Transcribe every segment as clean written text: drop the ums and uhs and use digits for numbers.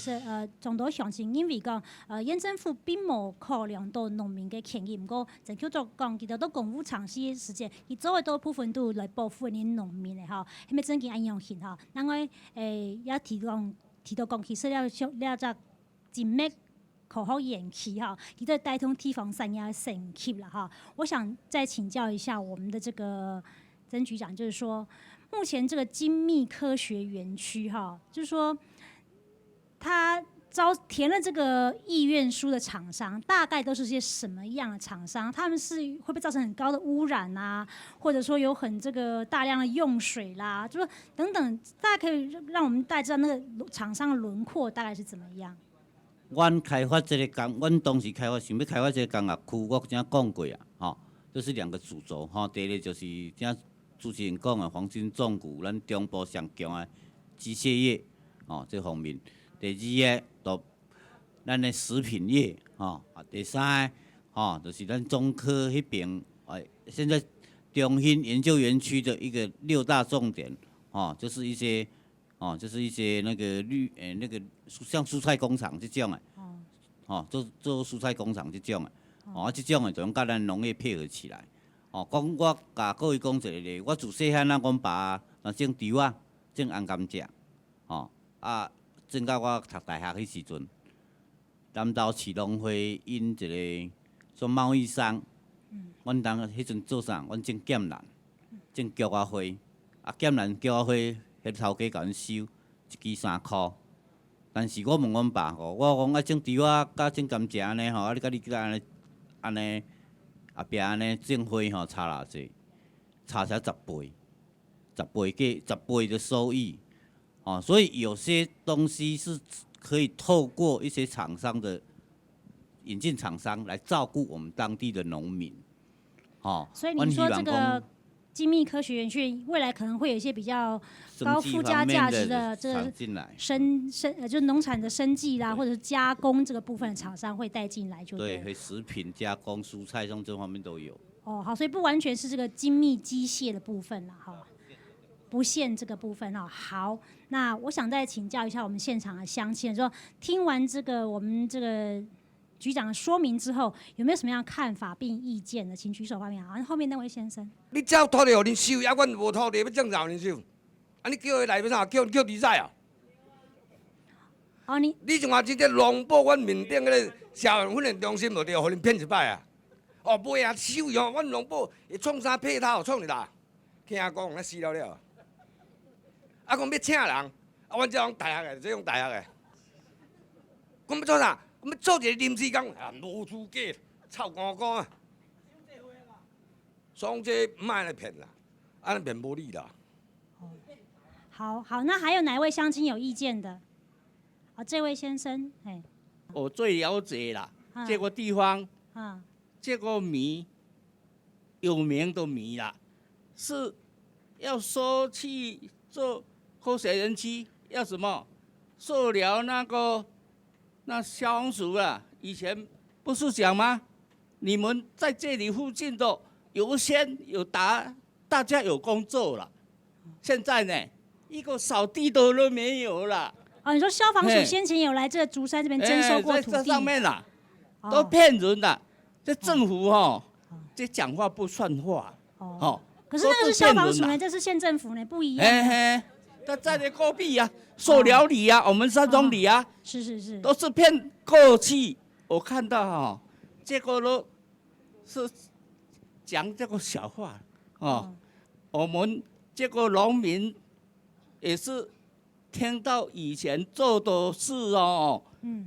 实众多详情，因为讲县政府并无考量到农民嘅权益，不过陈局长讲，其实都公务长期时间，伊做嘅多部分都来保护啲农民嘅吼，係咪真嘅安樣性吼？另外也提到講，其實了只真咩口號延期哈，其實帶動地方產業升級了哈。我想再請教一下我們的這個曾局長，就是說，目前這個精密科學園區哈，就是說，他填了這個意願書的廠商，大概都是些什麼樣的廠商？他們是會不會造成很高的污染啊？或者說有很這個大量的用水啦，就說等等，大概可以讓我們大概知道那個廠商的輪廓大概是怎麼樣？阮開發這個工，阮當時想要開發這個工業區，我真講過啊，吼，這是兩個主軸，吼，第一個就是正主持人講的黃金重股，咱中部上強的機械業，哦，這方面。第二個就咱的食品業，吼，第三個，就是咱中科迄邊，現在中興研究園區的一個6大重點，就是一些，就是一些那個那個像蔬菜工廠這種的，做蔬菜工廠這種的，這種的就用甲咱農業配合起來，講我甲各位講一個咧，我自細漢阮爸種稻啊，種紅甘蔗，種到我讀大學迄時陣，南投市農會因一個做貿易商，阮當迄陣做啥？阮種劍蘭，種菊花花，劍蘭菊花花，迄頭家甲阮收1支3箍。但是我問阮爸吼，我講種稻啊，甲種甘蔗安尼吼，你甲你安尼後壁安尼種花吼差偌濟，差成10倍，10倍的收益。所以有些東西是可以透過一些廠商的引進廠商來照顧我們當地的農民，所以你說這個精密科學園區未來可能會有一些比較高附加價值的這個就是農產的生技啦，或者是加工這個部分的廠商會帶進來就對。對，食品加工、蔬菜上這方面都有。好，所以不完全是這個精密機械的部分啦，哈。不限這個部分哦。好，那我想再請教一下我們現場的鄉親，說聽完這個我們這個局長的說明之後，有沒有什麼樣的看法並意見呢？請舉手發表。好，後面那位先生，你交土地給恁收，啊，阮無土地要怎讓恁收？啊，你叫伊來要啥？叫比賽啊？你像話真正農保阮面頂嗰個社會訓練中心，就對，互恁騙一擺啊！袂啊收哦，阮農保會創啥配套，創你啦？聽講那死了了。啊，講要請人，啊，阮這種大學的，這種大學的，講要做啥？講要做一個臨時工，啊，無資格，臭光光啊！所以這唔愛來騙啦，安尼騙無理啦。好，那還有哪位鄉親有意見的？這位先生，我最了解啦，這個地方，這個米有名的米啦，是要收去做科學園區，要什麼？塑料那消防署啊，以前不是講嗎？你們在這裡附近的油線有大家有工作了，現在呢，一個掃地的都沒有了。你說消防署先前有來這竹山這邊徵收過土地？在這上面啦，都騙人的。這政府這講話不算話。可是那個是消防署呢，這是縣政府呢，不一樣。他在那隔壁啊，塑料里啊，我們山東里啊，是，都是騙過去。我看到這個都是講這個小話我們這個農民也是聽到以前做的事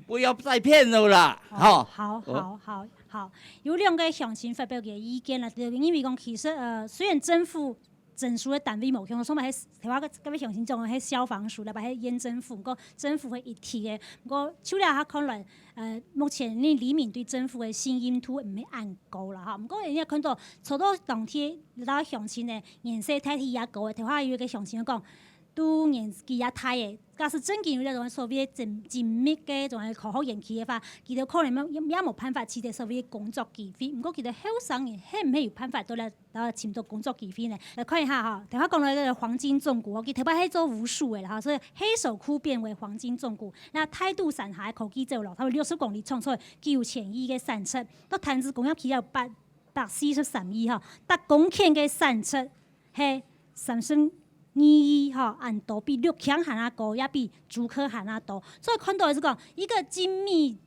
不要再騙了啦。好，有兩個鄉親發表嘅意見啦，因為講其實雖然政府證書的單位無向，所以喺台灣各位鄉親講喺消防署啦，或喺縣政府，個政府會一體嘅。不過，除了他看來，目前呢里面對政府嘅信任度唔係按高啦嚇。不過，人家看到初到當天，咱鄉親呢顏色睇起也高嘅，台灣有一個鄉親講，都年纪也大的，假使真正有那种所谓精密嘅种系考好延期嘅话，佢哋可能也冇辦法取得所謂工作機會。唔過佢哋後生嘅，係唔係有辦法到嚟簽到工作機會呢？嚟看一下嚇，頭先講到呢個黃金重谷，佢頭擺係做武術嘅啦，所以黑手窟變為黃金重谷。那態度山下嘅科技走路，他會60公里衝出去，具有潛意嘅產出。到潭子工業起有843億嚇，但公頃嘅產出係32哈，按度比陸強還要高，也比竹科還要多。所以看到的是講一個精密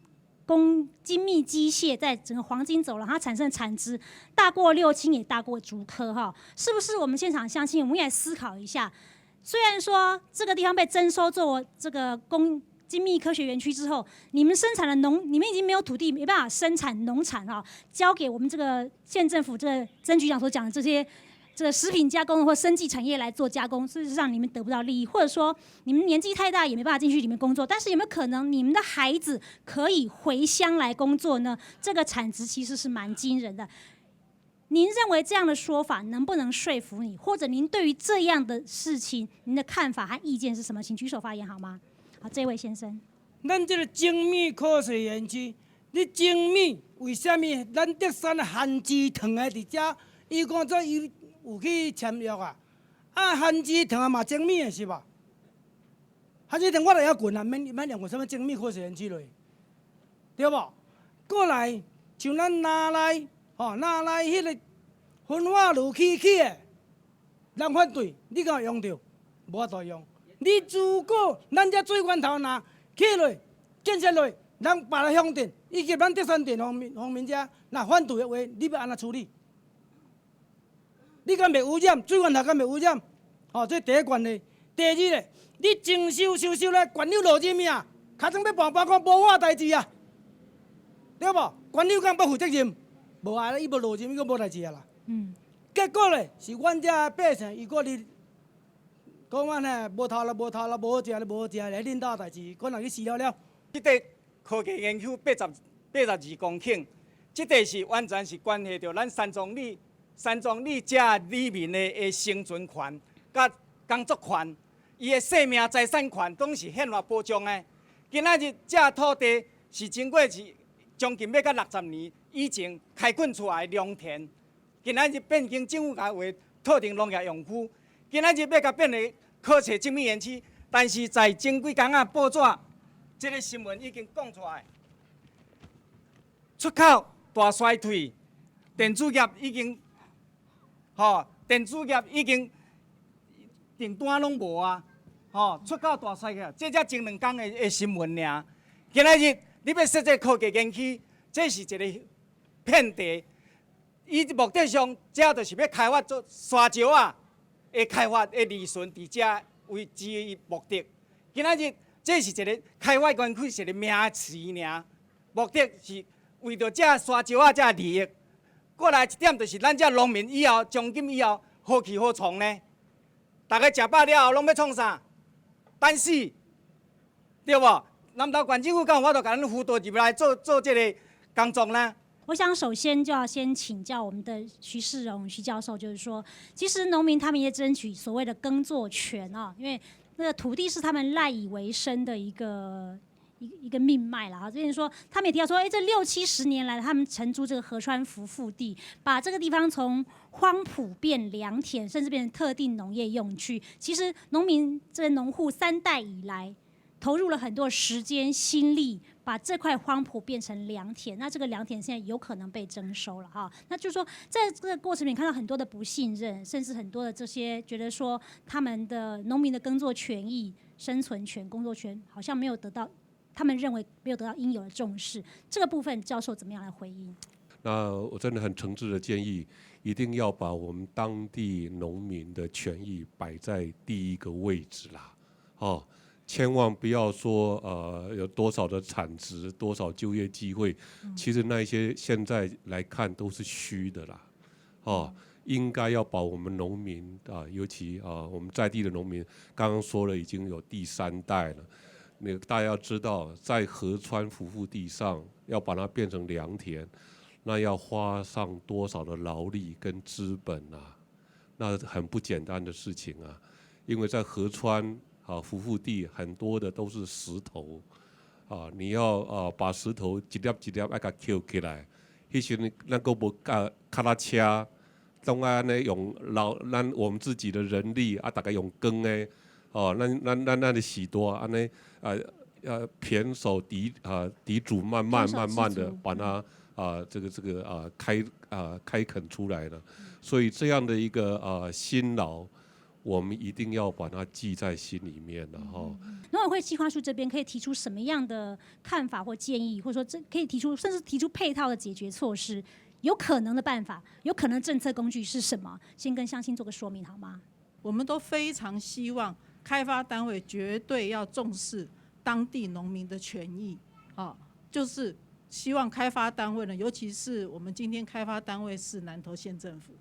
機械在整個黃金走廊，它產生的產值大過六輕，也大過竹科哈。是不是我們現場相信？我們也思考一下。雖然說這個地方被徵收做這個精密科學園區之後，你們生產的你們已經沒有土地，沒辦法生產農產哈，交給我們這個縣政府這個曾局長所講的這些。這個食品加工或生技產業來做加工，事實上你們得不到利益，或者說你們年紀太大也沒辦法進去裡面工作。但是有沒有可能你們的孩子可以回鄉來工作呢？這個產值其實是蠻驚人的。您認為這樣的說法能不能說服你？或者您對於這樣的事情，您的看法和意見是什麼？請舉手發言好嗎？好，這位先生。咱這個精密科學園區，你精密為什麼咱德山韓之堂的伫遮？伊講做伊。有去簽約啊！韓之堂嘛精密的是吧？韓之堂我就要滾啊，免用什麼精密科學園區落，對無？過來像咱拿來迄個焚化爐起的，人反對，你敢有用着？無法度用。你如果咱這水源頭若起落建設落，人別來鄉鎮，以及咱德山電方面遮，若反對的話，你要安怎處理？你敢袂污染？水源頭敢袂污染？哦，這第一關嘞。第二嘞，你徵收咧，官僚落任呀，卡總要辦講無我代志啊，對無？官僚敢不負責任？無啊，伊無落任，伊個無代志啊啦。結果咧是阮遮百姓，如果你講話呢，無頭啦，無好食咧，來領導代志，可能去死了。這個科技園區82公頃，這個是完全是關係到咱三宗里遮里面的生存權、甲工作權、伊的生命財產權，都是憲法保障的。今仔日這土地是經過是將近要到60年以前開墾出來的農田，今仔日變經政府甲劃特定農業用區，今仔日要甲變成科學精密園區，但是在前幾天報紙，這個新聞已經講出來，出口大衰退，電子業已經。電子業已經訂單攏無啊！出口大衰退，這才前2天的新聞爾。今仔日你要設這科技園區，這是一個騙題。伊目的上，這就是要開發做沙石啊，會開發的利潤佇這為之目的。今仔日這是一個開發園區，是一個名詞爾，目的是為着這沙石啊，這利益。過來一點就是咱這農民以後，從今以後何去何從呢？大家食飽了後，攏要創啥？等死，對無？南投縣政府敢有法度甲咱輔導入來做這個工作呢？我想首先就要先請教我們的徐世榮徐教授，就是說，其實農民他們也爭取所謂的耕作權啊，因為那個土地是他們賴以為生的一個命脈啦，之前說他們也提到說，這60-70年來，他們承租這個河川福腹地，把這個地方從荒圃變良田，甚至變成特定農業用區。其實農民這個農戶3代以來，投入了很多時間心力，把這塊荒圃變成良田。那這個良田現在有可能被徵收了哈。那就是說，在這個過程裡面看到很多的不信任，甚至很多的這些覺得說，他們的農民的耕作權益、生存權、工作權，好像沒有得到。他們認為沒有得到應有的重視，這個部分教授怎麼樣來回應？那我真的很誠摯的建議，一定要把我們當地農民的權益擺在第一個位置啦，哦，千萬不要說有多少的產值、多少就業機會，其實那些現在來看都是虛的啦，哦，應該要把我們農民尤其我們在地的農民，剛剛說了已經有第3代了。大家要知道，在河川福腹地上要把它變成良田，那要花上多少的勞力跟資本啊？那很不簡單的事情啊！因为在河川浮腹地很多的都是石头，你要把石头一粒一粒爱甲捡起来，迄时咱个无脚踏车，当安尼用咱我们自己的人力大概用耕的，咱的时多安尼胼手抵足，慢慢的把它开垦出来了，所以这样的一个辛劳，我们一定要把它记在心里面了哈。农委会计划处这边可以提出什么样的看法或建议，或者说可以提出甚至提出配套的解决措施，有可能的办法，有可能政策工具是什么？先跟乡亲做个说明好吗？我们都非常希望开发单位绝对要重视当地农民的权益，就是希望开发单位呢，尤其是我们今天开发单位是南投县政府，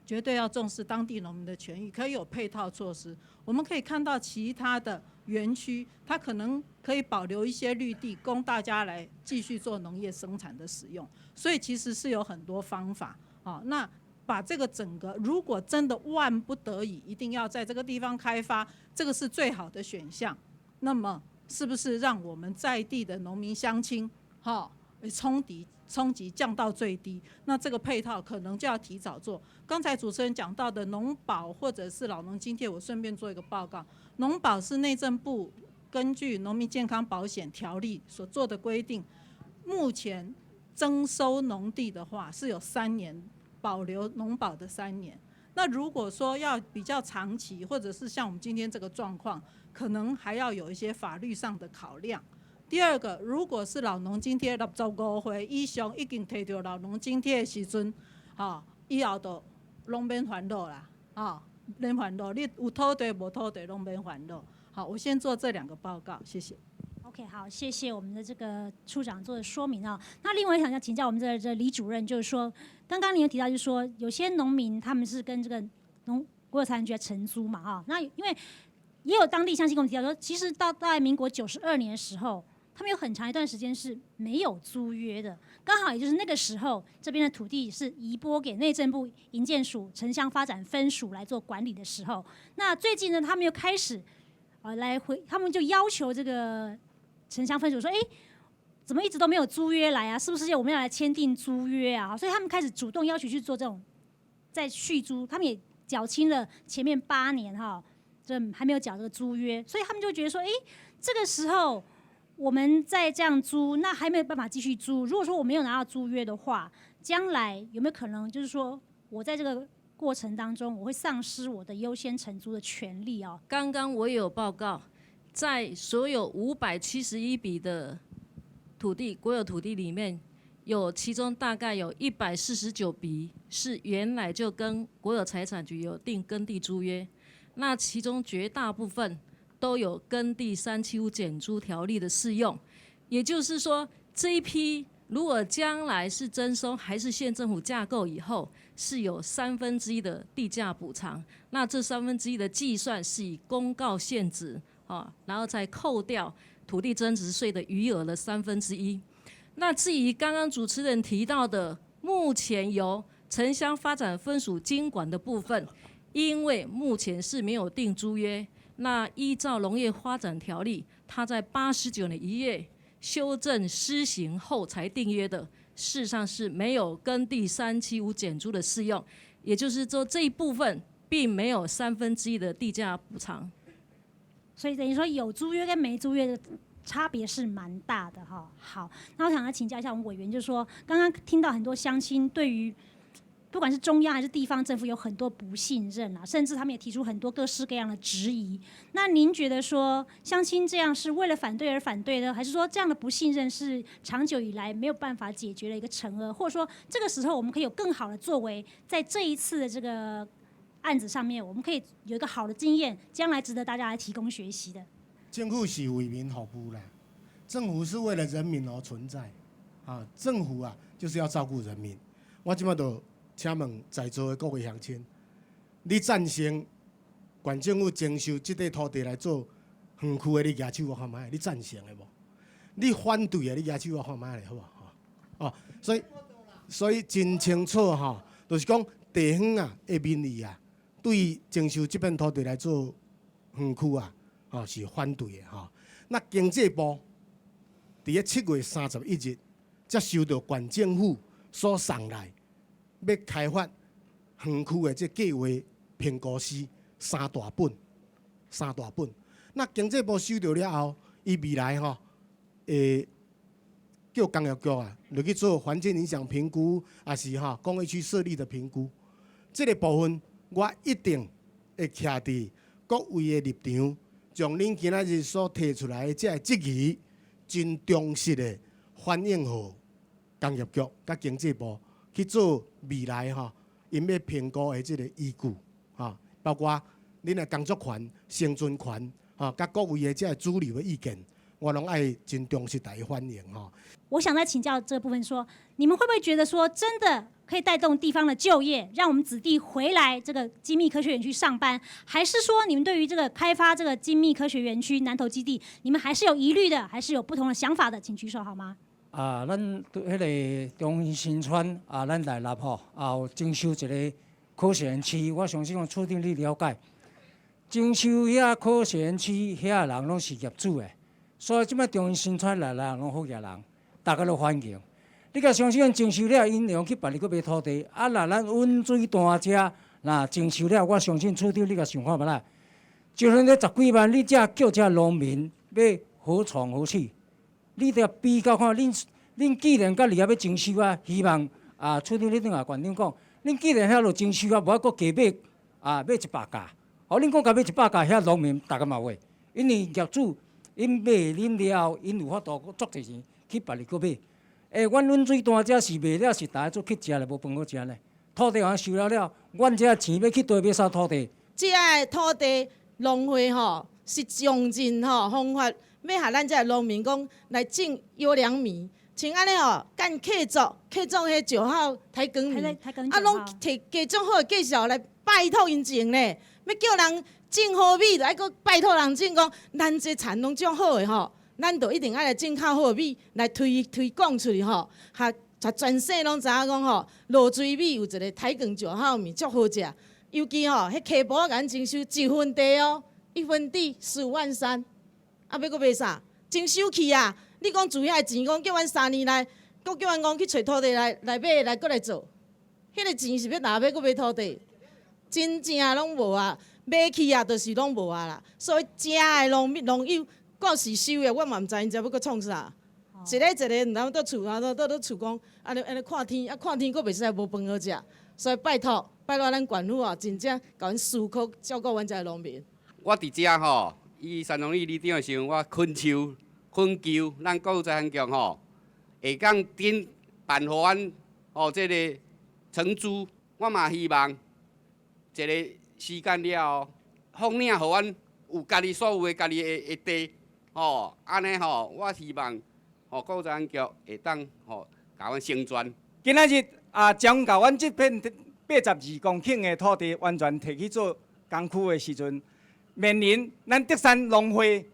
绝对要重视当地农民的权益，可以有配套措施。我们可以看到其他的园区，它可能可以保留一些绿地，供大家来继续做农业生产的使用。所以其实是有很多方法。那把这个整个，如果真的万不得已一定要在这个地方开发，这个是最好的选项。那么是不是让我们在地的农民乡亲冲击降到最低？那这个配套可能就要提早做。刚才主持人讲到的农保或者是老农津贴，我顺便做一个报告。农保是内政部根据农民健康保险条例所做的规定，目前征收农地的话是有3年，保留农保的3年。那如果说要比较长期，或者是像我们今天这个状况，可能还要有一些法律上的考量。第二个，如果是老农津贴65岁以上已经摕到老农津贴的时阵，以后就拢免烦恼啦，免烦恼，你有土地无土地拢免烦恼。好，我先做这2个报告，谢谢。OK， 好，谢谢我们的这个处长做的说明啊。那另外想要请教我们这李主任，就是说，刚刚您有提到，就是说有些农民他们是跟这个国有财产局承租嘛，那因为也有当地乡亲跟我们提到说，其实到大概民国92年的时候，他们有很长一段时间是没有租约的，刚好也就是那个时候，这边的土地是移拨给内政部营建署城乡发展分署来做管理的时候。那最近呢，他们又开始他们就要求这个城乡分署说，怎么一直都没有租约来啊？是不是我们要来签订租约啊？所以他们开始主动要求去做这种再续租，他们也缴清了前面8年这还没有缴这个租约，所以他们就觉得说，这个时候我们再这样租，那还没有办法继续租。如果说我没有拿到租约的话，将来有没有可能就是说我在这个过程当中，我会丧失我的优先承租的权利哦？刚刚我也有报告，在所有571笔的土地国有土地里面，其中大概有149笔是原来就跟国有财产局有订耕地租约，那其中绝大部分都有耕地375减租条例的适用。也就是说，这一批如果将来是征收还是县政府架构以后，是有1/3的地价补偿。那这1/3的计算是以公告现值然后再扣掉土地增值税的余额的1/3。那至于刚刚主持人提到的，目前由城乡发展分署经管的部分，因为目前是没有订租约，那依照农业发展条例，它在89年1月修正施行后才订约的，事实上是没有耕地375减租的适用，也就是说这一部分并没有1/3的地价补偿。所以等于说有租约跟没租约的差别是蛮大的哈。好，那我想要请教一下我们委员，就是说刚刚听到很多乡亲对于不管是中央还是地方政府有很多不信任啊，甚至他们也提出很多各式各样的质疑。那您觉得说乡亲这样是为了反对而反对呢，还是说这样的不信任是长久以来没有办法解决的一个惩恶，或者说这个时候我们可以有更好的作为，在这一次的这个案子上面，我们可以有一个好的经验，将来值得大家来提供学习的。政府是为民服务啦，政府是为了人民而存在，政府就是要照顾人民。我今麦就请问在座的各位乡亲，你赞成县政府征收这块土地来做园区的？你举手我看卖，你赞成的无？你反对的，你举手我看卖咧，好无？所以真清楚就是讲地方的民意对征收这片土地来做园区啊，是反对的吼。那经济部伫咧7月31日，才收到县政府所送来要开发园区的这计划评估书3大本。那经济部收到了后，伊未来会叫工业局啊，落去做环境影响评估，也是工业区设立的评估。这个部分，我一定会徛伫各位的立场，将恁今仔日所提出来的这质疑，真忠实的反映予工业局甲经济部去做未来因要评估的这个依据包括恁的工作权、生存权甲各位的这主流的意见。我拢爱真重视大家欢迎我想再请教这部分说，你们会不会觉得说，真的可以带动地方的就业，让我们子弟回来这个精密科学园区上班？还是说，你们对于这个开发这个精密科学园区南投基地，你们还是有疑虑的，还是有不同的想法的？请举手好吗？咱对迄个中兴新村咱来立有征收一个科学园区，我相信厝长你了解，征收遐科学园区遐人拢是业主的。所以即摆中兴新村来拢好业人，大家都欢迎。你甲相信征收了，因用去别里去买土地。若咱温水大遮，若征收了，我相信厝长你甲想看觅啦。就算这10几万，你才叫这农民要何从何去？你得比较看，恁既然甲你也要征收啊，希望厝长你顶下县长讲，恁既然遐落征收啊，无搁加买买100架。恁讲甲买100架，遐农民大家嘛会，因为业主。因买恁了，因有法度足侪钱去别里去买。阮温水单遮是卖了，是大家做去食咧，无饭好食咧。土地行收了，阮遮钱要去倒买啥土地？这个土地浪费是用尽方法，要下咱遮农民讲来种优良米，像安尼干客族迄就好抬耕米，拢摕加种好的介绍来拜托因种咧，要叫人。种好米，就爱搁拜托人种讲，咱这田拢种好的咱就一定爱来种较好的米来推广出去全省拢知影讲落水米有一个台梗石好米足好食，尤其迄溪埔甲咱征收1分地1分地15万3，要搁买啥？征收去啊！你讲住遐钱，讲叫阮3年来，搁叫阮讲去找土地来买来搁来做，迄个钱是要哪要搁买土地？真正拢无啊！买去就是拢无啦，所以遮的农友搁是收的，我嘛毋知因遮要搁创啥。一个毋通倒厝倒厝讲，安尼看天，看天搁袂使无饭好食，所以拜托咱县府真正甲阮思考照顾阮遮农民。我伫遮以三农里里长的时候，我恳求咱国有财产局会讲顶办互阮这个承租，我嘛希望一个。时间了后，放领互阮有家己所有的家己的地，安尼我希望国财局会当甲阮成全。今仔日将甲阮这片82公顷的土地完全摕去做工区的时阵，面临咱德山农会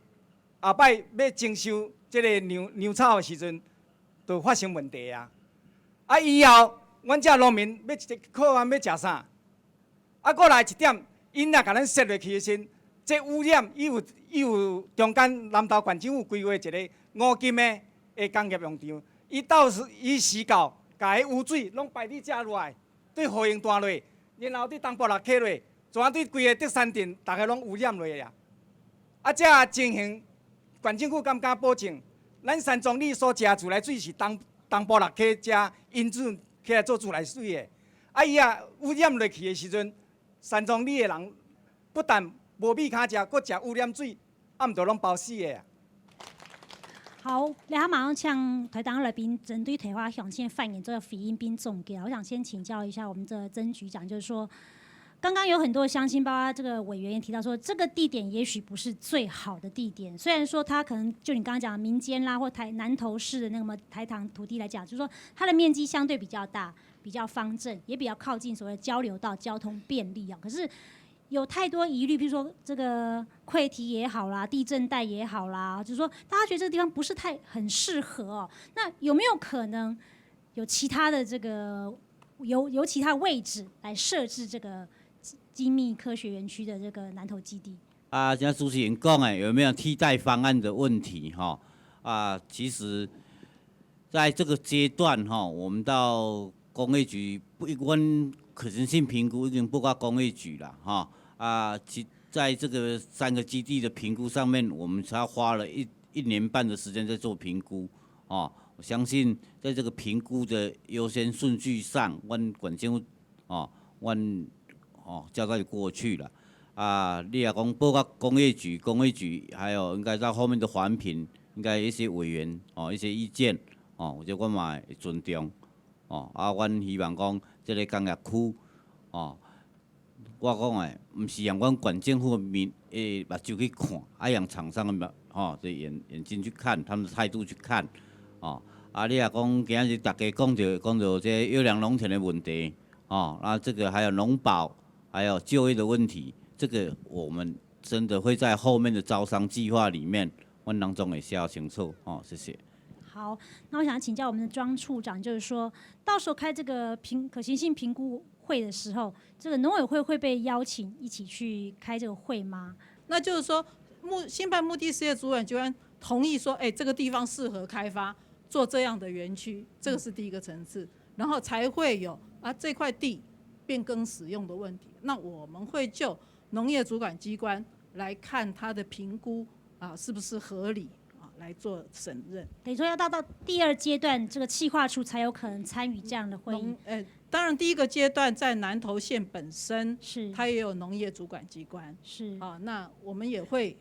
下摆要征收这个牛草的时阵，就发生问题啊！以后阮遮农民要靠岸要食啥？过来一点，因若甲咱设落去的时，这污染伊有中间南投县政府规划一个5金的工业用场，伊时到，甲迄污水拢排伫遮落来，对河用弹落，然后对东部落溪落，全对规个德山镇，大家拢污染落呀。这情形，县政府敢保证？咱山庄里所食自来水是东部落溪遮引水起来做自来水的，伊污染落去的时阵。山庄里的人不但无米卡食，搁食污染水，毋着拢包死的。好，马上向台党来宾针对台花向前发言做回应并总结。我想先请教一下我们这曾局长，就是说，刚刚有很多乡亲，包括这个委员也提到说，这个地点也许不是最好的地点。虽然说它可能就你刚刚讲的民间啦，或南投市的那个台糖土地来讲，就是说它的面积相对比较大。比较方正，也比较靠近所谓交流道，交通便利啊。可是有太多疑虑，比如说这个溃堤也好啦，地震带也好啦，就是说大家觉得这个地方不是很适合哦。那有没有可能有其他的这个有其他位置来设置这个精密科学园区的这个南投基地。像主持人讲的，有没有替代方案的问题？其实在这个阶段我们到工业局，阮可行性评估已经报告工业局了在这个3个基地的评估上面，我们才花了1年半的时间在做评估我相信在这个评估的优先顺序上，阮管政阮交代过去了。你也讲报告工业局还有应该在后面的环评，应该一些委员一些意见我觉得我嘛会尊重阮希望讲这个工业区我讲诶，毋是用阮县政府目睭去看，用厂商的眼睛去看，他们的态度去看你也讲今日大家讲到这优良农田的问题这个还有农保还有就业的问题。这个我们真的会在后面的招商计划里面，阮当中会写清楚谢谢。好，那我想请教我们的庄处长，就是说到时候开这个可行性评估会的时候，这个农委会会被邀请一起去开这个会吗？那就是说，新办目的事业主管机关同意说，这个地方适合开发做这样的园区，这个是第一个层次，然后才会有这块地变更使用的问题。那我们会就农业主管机关来看它的评估是不是合理来做审认。等于说要到第2阶段，这个企划处才有可能参与这样的会议。当然第1个阶段在南投县本身是它也有农业主管机关是那我们也会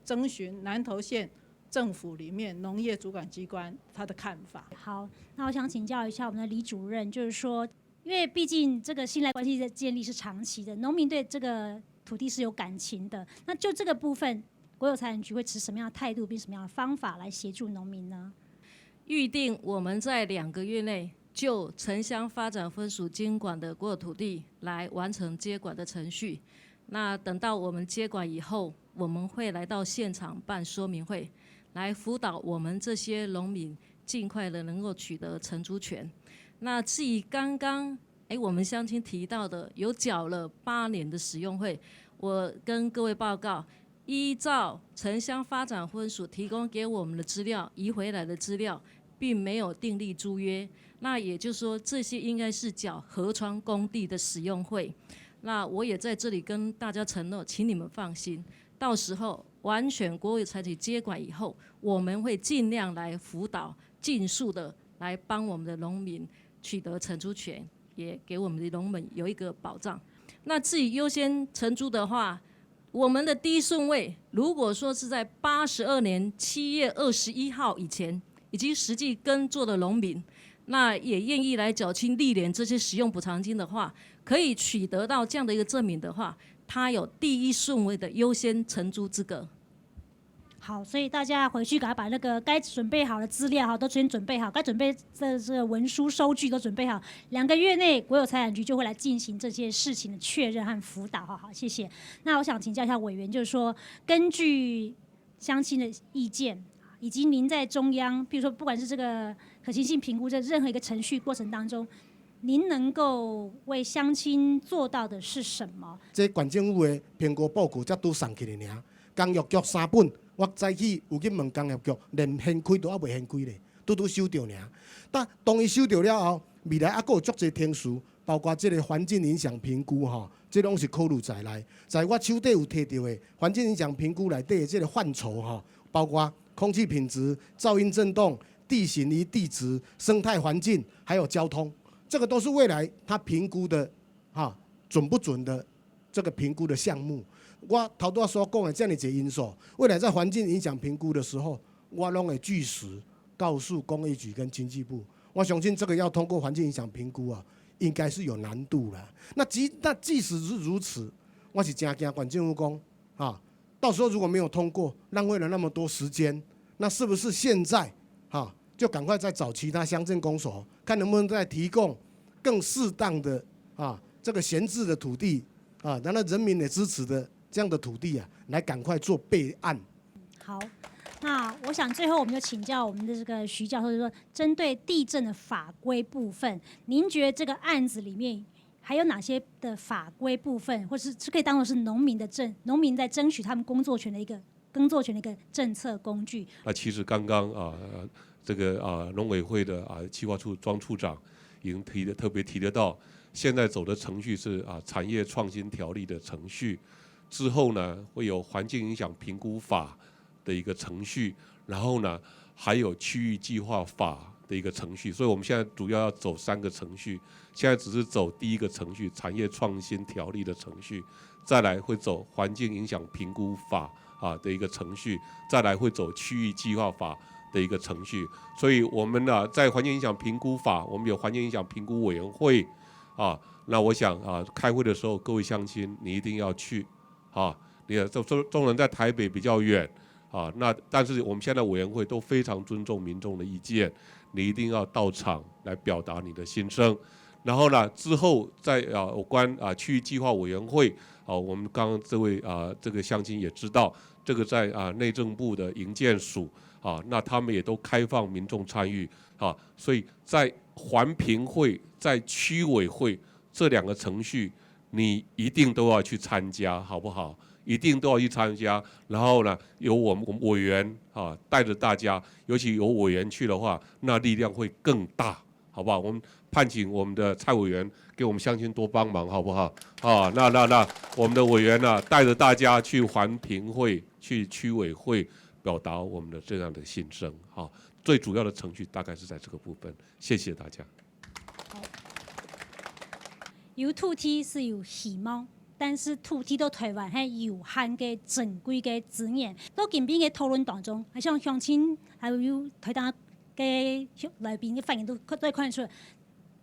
征询南投县政府里面农业主管机关他的看法。好，那我想请教一下我们的李主任，就是说，因为毕竟这个信赖关系的建立是长期的，农民对这个土地是有感情的。那就这个部分，国有财产局会持什么样的态度，并什么样的方法来协助农民呢？预定我们在2个月内就城乡发展分署经管的国有土地来完成接管的程序。那等到我们接管以后，我们会来到现场办说明会，来辅导我们这些农民尽快的能够取得承租权。那至于刚刚我们乡亲提到的有缴了8年的使用费，我跟各位报告，依照城乡发展分署提供给我们的资料，移回来的资料，并没有订立租约。那也就是说，这些应该是缴河川工地的使用费。那我也在这里跟大家承诺，请你们放心，到时候完全国有财产局接管以后，我们会尽量来辅导，尽速的来帮我们的农民取得承租权，也给我们的农民有一个保障。那至于优先承租的话，我们的第一顺位，如果说是在82年7月21号以前，以及实际耕作的农民，那也愿意来缴清历年这些使用补偿金的话，可以取得到这样的一个证明的话，他有第一顺位的优先承租资格。好，所以大家回去赶快把那个该准备好的资料都先准备好，该准备的这个文书收据都准备好。2个月内，国有财产局就会来进行这些事情的确认和辅导。好，谢谢。那我想请教一下委员，就是说，根据乡亲的意见，以及您在中央，比如说不管是这个可行性评估这任何一个程序过程当中，您能够为乡亲做到的是什么？这县政府的评估报告才拄送去的尔，工业局3本。我早起有去问工业局，连现开都还未现开咧，拄收到尔。但当伊收到了后，未来还佫有足侪天数，包括这个环境影响评估这拢是考虑在内。在我手底有摕到的环境影响评估内底的这个范畴包括空气品质、噪音震动、地形与地质、生态环境，还有交通，这个都是未来他评估的准不准的这个评估的项目。我头拄所讲的这样一个因素，未来在环境影响评估的时候，我拢会据实告诉工业局跟经济部。我相信这个要通过环境影响评估应该是有难度啦。那即使是如此，我是真惊县政府讲到时候如果没有通过，浪费了那么多时间，那是不是现在就赶快再找其他乡镇公所，看能不能再提供更适当的这个闲置的土地然后人民也支持的这样的土地来赶快做备案。好，那我想最后我们就请教我们的这个徐教授，就是说针对地震的法规部分，您觉得这个案子里面还有哪些的法规部分，或是可以当作是农民在争取他们工作权的一个政策工具？其实刚刚这个农委会的企划处庄处长已经特别提得到，现在走的程序是产业创新条例的程序，之后呢会有环境影响评估法的一个程序，然后呢还有区域计划法的一个程序，所以我们现在主要走3个程序，现在只是走第一个程序产业创新条例的程序，再来会走环境影响评估法的一个程序，再来会走区域计划法的一个程序。所以我们呢在环境影响评估法，我们有环境影响评估委员会那我想开会的时候各位乡亲你一定要去你中人在台北比较远那但是我们现在委员会都非常尊重民众的意见，你一定要到场来表达你的心声。然后呢，之后在有关区域计划委员会我们刚刚这位这个乡亲也知道，这个在内政部的营建署那他们也都开放民众参与所以在环评会、在区委会这2个程序，你一定都要去参加，好不好？一定都要去参加，然后呢，由我们委员带着大家，尤其有委员去的话，那力量会更大，好不好？我们盼请我们的蔡委员给我们乡亲多帮忙，好不好？那我们的委员呢，带着大家去环评会、去区委会表达我们的这样的心声最主要的程序大概是在这个部分，谢谢大家。有土地是有希望。但是土地到台湾係有限嘅珍貴嘅資源，到今邊嘅討論當中，係像鄉親還有台大嘅來賓嘅發言都看得出來，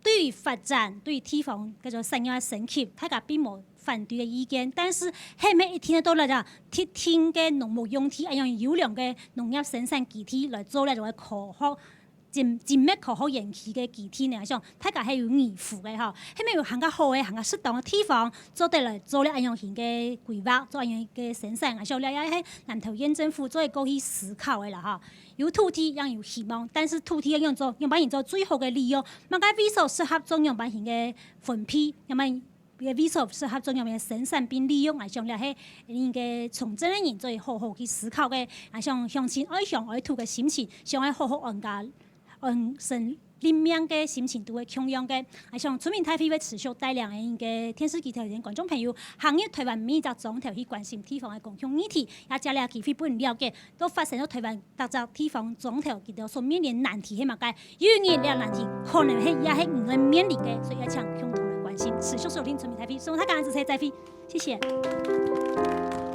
對於發展、對於地方叫做產業升級，大家並冇反對嘅意見。但是係咪一天到來就鐵天嘅農牧用地，用有良嘅農業生產基地來做咧，就會可學。真咩可好人氣嘅基地呢？像大家係有義負嘅係咪有行較好嘅、行較適當嘅地方做得嚟做咧安樣型嘅規劃，做安樣嘅生產，像咧喺南投縣政府做一個去思考嘅啦有土地也有希望，但是土地要用把人做最好嘅利用，乜解為所適合做樣把型嘅分批，因為為所適合做樣嘅生產並利用，像咧係應該從政嘅人做好好去思考嘅，像鄉親愛鄉愛土嘅心情，想愛好好安家。生林命嘅心情都會強揚嘅，像村民台會持續帶領嘅電視機台嘅觀眾朋友，行入台灣每一個總頭去關心地方嘅共同議題，也加了機會本了解，都發生咗台灣各個地方總頭佢哋所面臨難題係乜嘅，有呢啲難題可能係也係唔能面臨嘅，所以要搶共同嘅關心，持續收聽村民台會，希望大家支持再會，謝謝。